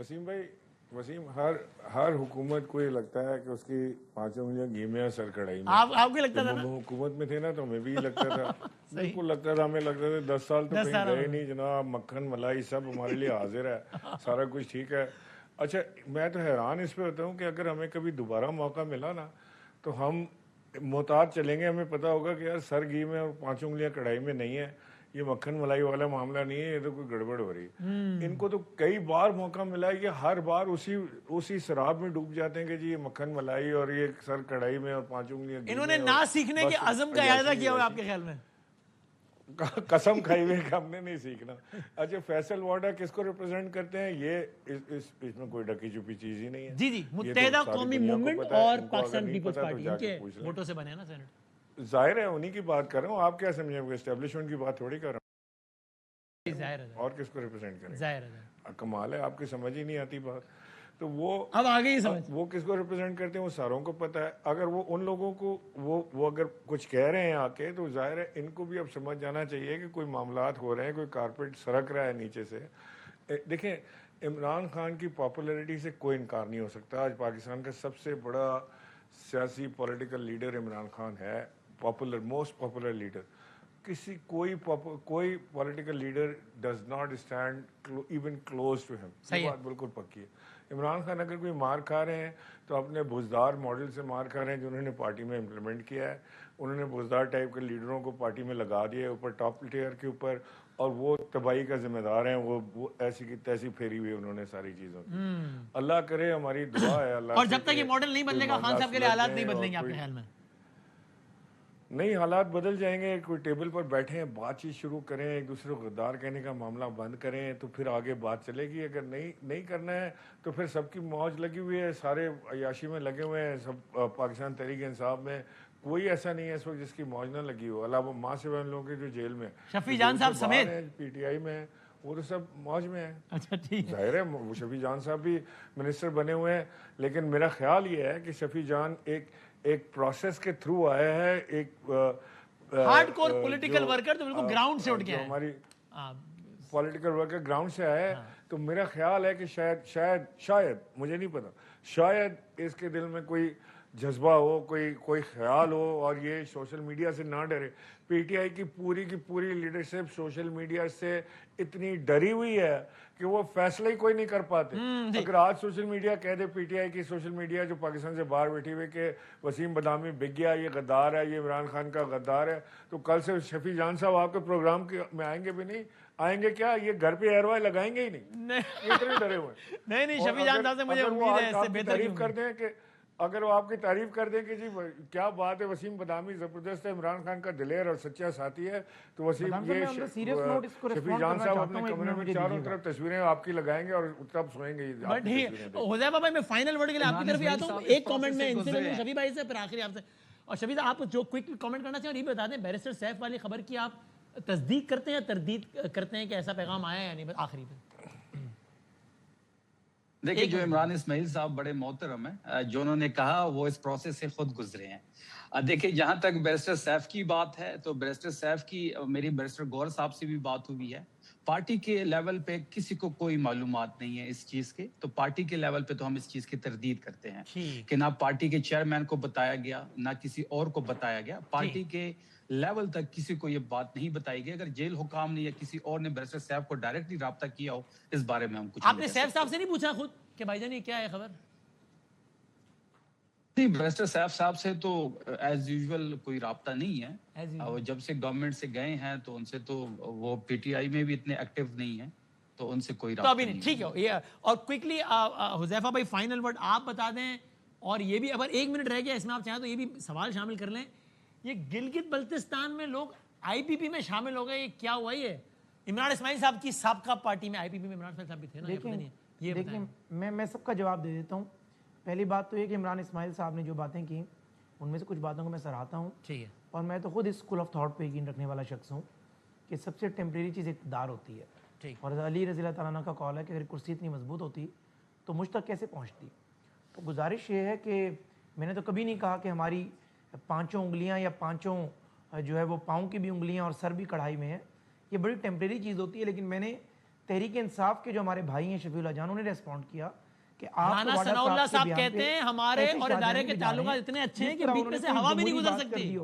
वसीम भाई, वसीम, हर हुकूमत को ये लगता है कि उसकी 5 उंगलियां घी में है सर कढ़ाई में। आपको लगता था जब ना? हम हुकूमत में थे ना तो हमें भी लगता था। बिल्कुल लगता था, हमें लगता था 10 साल तो 10 कहीं साल गए नहीं जनाब, मक्खन मलाई सब हमारे लिए हाजिर है, सारा कुछ ठीक है। अच्छा, मैं तो हैरान इस पे होता हूँ कि अगर हमें कभी दोबारा मौका मिला ना तो हम मोहतात चलेंगे, हमें पता होगा कि यार सर घी में और 5 उंगलियां कढ़ाई में नहीं है, ये मक्खन मलाई वाला मामला नहीं है, ये तो कोई गड़बड़ हो रही है। इनको तो कई बार मौका मिला है, ये हर बार उसी शराब में डूब जाते हैं कि जी ये मक्खन मलाई और ये सर कढ़ाई में और 5 उंगलियां घी इन्होंने में, ना और सीखने के बस अज़म का इरादा किया हुआ आपके ख्याल में? कसम खाई हुई कि हमने नहीं सीखना। अच्छा, फैसल वाडा किसको रिप्रेजेंट करते हैं? ये इसमें कोई ढकी छुपी चीज ही नहीं है। जी जी, ये तो मुत्तहिदा सारी कौमी दुनिया को मूवमेंट पता है, और इनको अगर पाकिस्तान नहीं पीपल्स पता तो पार्टी, जाके इनके पूछ लें। वोटों से बने हैं ना सेनेट। जाहिर है उन्हीं की बात कर रहा हूँ, आप क्या समझे, एस्टेब्लिशमेंट की बात थोड़ी कर रहा जाहिर है, हूँ। और किसको रिप्रेजेंट करेंगे? जाहिर है। कमाल है, आपकी समझ ही नहीं आती बात। तो वो अब आगे ही समझ। वो किसको रिप्रेजेंट करते हैं वो सारों को पता है। अगर वो उन लोगों को वो अगर कुछ कह रहे हैं आके, तो जाहिर है इनको भी अब समझ जाना चाहिए कि कोई मामलात हो रहे हैं, कोई कारपेट सरक रहा है नीचे से। देखें, इमरान खान की पॉपुलैरिटी से कोई इनकार नहीं हो सकता। आज पाकिस्तान का सबसे बड़ा सियासी पॉलिटिकल लीडर इमरान खान है, पॉपुलर, मोस्ट पॉपुलर लीडर। कोई political leader does not stand even close to him. ये बात बिल्कुल पक्की है। इमरान खान अगर कोई मार खा रहे हैं तो अपने बुजदार मॉडल से मार खा रहे हैं जो उन्होंने पार्टी में इम्प्लीमेंट किया है। उन्होंने बुजदार टाइप के लीडरों को पार्टी में लगा दिया ऊपर, टॉप टियर के ऊपर, और वो तबाही का जिम्मेदार हैं। वो ऐसी की तैसी फेरी हुई उन्होंने सारी चीज़ों की। अल्लाह करे, हमारी दुआ है अल्लाह और से जब तक ये मॉडल नहीं बदलेगा खान साहब के लिए हालात नहीं बदलेंगे आपके ख्याल में? नहीं, हालात बदल जाएंगे। कोई टेबल पर बैठे हैं, बातचीत शुरू करें, एक दूसरे को गद्दार कहने का मामला बंद करें, तो फिर आगे बात चलेगी। अगर नहीं करना है तो फिर सबकी मौज लगी हुई है, सारे अयाशी में लगे हुए हैं सब। पाकिस्तान तहरीक इंसाफ में कोई ऐसा नहीं है इस वक्त जिसकी मौज ना लगी हो, अलावा माँ से बहन लोगों के जो जेल में, शफी जान साहब समेत PTI में, वो तो सब मौज में है। अच्छा ठीक है, जाहिर है वो शफी जान साहब भी मिनिस्टर बने हुए हैं, लेकिन मेरा ख्याल ये है कि शफी जान एक प्रोसेस के थ्रू आया है, एक हार्डकोर पॉलिटिकल वर्कर जो बिल्कुल ग्राउंड से उठ के आया, हमारी पॉलिटिकल वर्कर ग्राउंड से आया है। तो मेरा ख्याल है कि शायद मुझे नहीं पता, शायद इसके दिल में कोई जज्बा हो, कोई ख्याल हो, और ये सोशल मीडिया से ना डरे। PTI की पूरी लीडरशिप सोशल मीडिया से इतनी डरी हुई है कि वो फैसला ही कोई नहीं कर पाते। अगर आज सोशल मीडिया कह दे, PTI की सोशल मीडिया जो पाकिस्तान से बाहर बैठी हुई, कि वसीम बदामी बिक गया, ये गद्दार है, ये इमरान खान का गद्दार है, तो कल से शफी जान साहब आपके प्रोग्राम में आएंगे भी नहीं। आएंगे क्या, ये घर पे एयरवाई लगाएंगे ही नहीं। ये इतने डरे हुए नहीं शफी जान साहब से मुझे उम्मीद है इससे बेहतर तारीफ कर दें कि अगर वो आपकी तारीफ कर दें कि जी क्या बात है, वसीम बदामी जबरदस्त है, इमरान खान का दिलेर और सच्चा साथी है, तो वसीम ये शफी जान साहब अपने कमरे में चारों तरफ तस्वीरें आपकी लगाएंगे और तब सोएंगे। हुज़ैफा भाई, मैं फाइनल वर्ड के लिए आपकी तरफ ही आता हूँ। एक कमेंट में इनसे मिलूं शफी भाई से, फिर आखिरी आपसे। और शफी साहब, आप जो क्विक कमेंट करना चाहिए ये बता दें, बैरिस्टर सैफ वाली खबर की आप तस्दीक करते हैं या तरदीद करते हैं कि ऐसा पैगाम आया या नहीं? आखिरी पे देखिए, जो इमरान इस्माइल साहब बड़े मोहतरम हैं, जो उन्होंने कहा वो इस प्रोसेस से खुद गुजरे हैं। देखिए, जहां तक बैरिस्टर सैफ की बात है, तो बैरिस्टर सैफ की मेरी बैरिस्टर गौहर साहब से भी बात हुई है। पार्टी के लेवल पे किसी को कोई मालूमात नहीं है इस चीज के, तो पार्टी के लेवल पे तो हम इस चीज की तरदीद करते हैं कि ना पार्टी के चेयरमैन को बताया गया, ना किसी और को बताया गया। पार्टी के लेवल तक किसी को ये बात नहीं बताई गई। अगर जेल हुकाम ने या किसी और ने बैरिस्टर सैफ को डायरेक्टली राब्ता किया हो, इस बारे में हम कुछ आपने सैफ साहब से नहीं पूछा खुद कि भाईजान ये क्या है खबर? नहीं, बैरिस्टर सैफ साहब से तो एज यूजुअल कोई राब्ता नहीं है। और जब से गवर्नमेंट से गए हैं तो उनसे तो वो PTI में भी इतने एक्टिव नहीं है, तो उनसे कोई राब्ता अभी नहीं। ठीक है, ये और क्विकली हुज़ैफा भाई फाइनल वर्ड आप बता दें, और ये भी अगर 1 मिनट रह गया इसमें आप चाहें तो ये भी सवाल शामिल कर लें। ये गिलगित बल्तिस्तान में लोग IPP में शामिल हो गए, ये क्या हुआ? ये इमरान इस्माइल साहब की साबका पार्टी में IPP में इमरान साहब भी थे ना? देखिए, मैं सबका जवाब दे देता हूँ। पहली बात तो ये कि इमरान इस्माइल साहब ने जो बातें की, उनमें से कुछ बातों को मैं सराहता हूँ। ठीक है, और मैं तो खुद इस स्कूल ऑफ थॉट पे यकीन रखने वाला शख्स हूँ कि सबसे टेम्परेरी चीज़ इक़्तिदार होती है। ठीक। और अली रज़ी अल्लाह ताला का कौल है कि अगर कुर्सी इतनी मजबूत होती तो मुझ तक कैसे पहुँचती। तो गुजारिश ये है कि मैंने तो कभी नहीं कहा कि हमारी 5 उंगलियाँ या 5 जो है वो पाँव की भी उंगलियाँ और सर भी कढ़ाई में है। ये बड़ी टेम्परेरी चीज़ होती है, लेकिन मैंने تحریک انصاف کے جو ہمارے بھائی ہیں شفیع اللہ جان، انہوں نے ریسپونڈ کیا کہ آپ رانا ثناء اللہ صاحب کہتے ہیں ہمارے اور ادارے کے تعلقات اتنے اچھے ہیں کہ بیچ میں سے ہوا بھی نہیں گزر سکتی.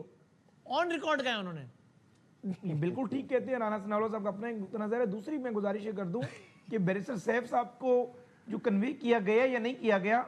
آن ریکارڈ گئے انہوں نے. بالکل ٹھیک کہتے ہیں رانا ثناء اللہ صاحب کا اپنا ایک نظر ہے. دوسری میں گزارش یہ کر دوں کہ بیرسٹر سیف صاحب کو جو کنوے کیا گیا یا نہیں کیا گیا،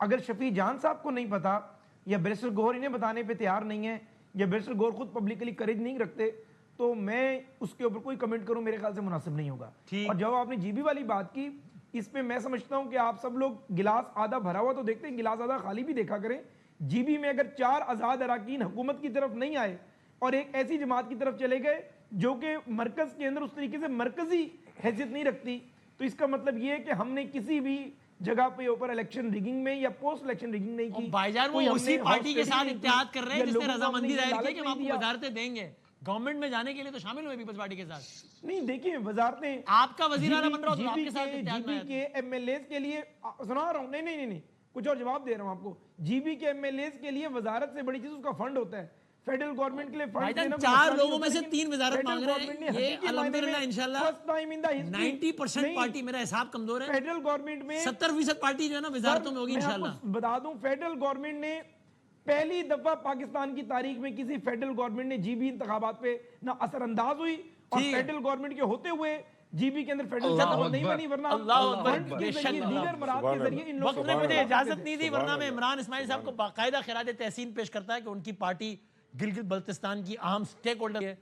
اگر شفیع جان صاحب کو نہیں پتا یا بیرسٹر گوہر انہیں بتانے پہ تیار نہیں ہے یا بیرسٹر گوہر خود پبلکلی کریج نہیں رکھتے، تو میں اس کے اوپر کوئی کمنٹ کروں میرے خیال سے مناسب نہیں ہوگا. اور جب آپ نے جی بی والی بات کی، اس پہ میں سمجھتا ہوں کہ آپ سب لوگ گلاس آدھا بھرا ہوا تو دیکھتے ہیں، گلاس آدھا خالی بھی دیکھا کریں. جی بی میں اگر 4 آزاد اراکین حکومت کی طرف نہیں آئے اور ایک ایسی جماعت کی طرف چلے گئے جو کہ مرکز کے اندر اس طریقے سے مرکزی حیثیت نہیں رکھتی، تو اس کا مطلب یہ ہے کہ ہم نے کسی بھی جگہ پہ اوپر الیکشن ریگنگ میں یا پوسٹ الیکشن ریگنگ نہیں کی. بھائی جان وہ اسی پارٹی کے ساتھ اتحاد کر رہے ہیں جس نے رضامندی ظاہر کی کہ ہم آپ کو وزارتیں دیں گے. گورنمنٹ میں جانے کے لیے تو شامل ہوئے پیپلز پارٹی کے ساتھ. نہیں دیکھیں وزارتیں آپ کا وزیر اعلیٰ بن رہا ہو تو آپ کے ساتھ اتحاد میں جی بی کے ایم ایل ایز کے لیے سنا رہا ہوں، نہیں کچھ اور جواب دے رہا ہوں آپ کو. جی بی کے ایم ایل ایز کے لیے وزارت سے بڑی چیز اس کا فنڈ ہوتا ہے. فیڈرل گورنمنٹ کے لیے فنڈ دینا 4 لوگوں میں سے 3 وزارت مانگ رہے ہیں. یہ الحمدللہ انشاءاللہ 90% پارٹی، میرا حساب کمزور ہے، فیڈرل گورنمنٹ میں 70% پارٹی جو ہے نا وزارتوں میں ہوگی انشاءاللہ. بتا دوں فیڈرل گورنمنٹ نے پہلی دفعہ پاکستان کی تاریخ میں کسی فیڈرل گورنمنٹ نے جی بی انتخابات پہ نہ اثر انداز ہوئی، اور فیڈرل گورنمنٹ کے ہوتے ہوئے جی بی کے اندر فیڈرل گورنمنٹ نہیں بنی، ورنہ اللہ اکبر. دیگر مراد کے ذریعے ان وقت نے مجھے اجازت نہیں دی، ورنہ میں عمران اسماعیل صاحب کو باقاعدہ خراج تحسین پیش کرتا ہے کہ ان کی پارٹی گلگت بلتستان کی اہم سٹیک ہولڈر ہے.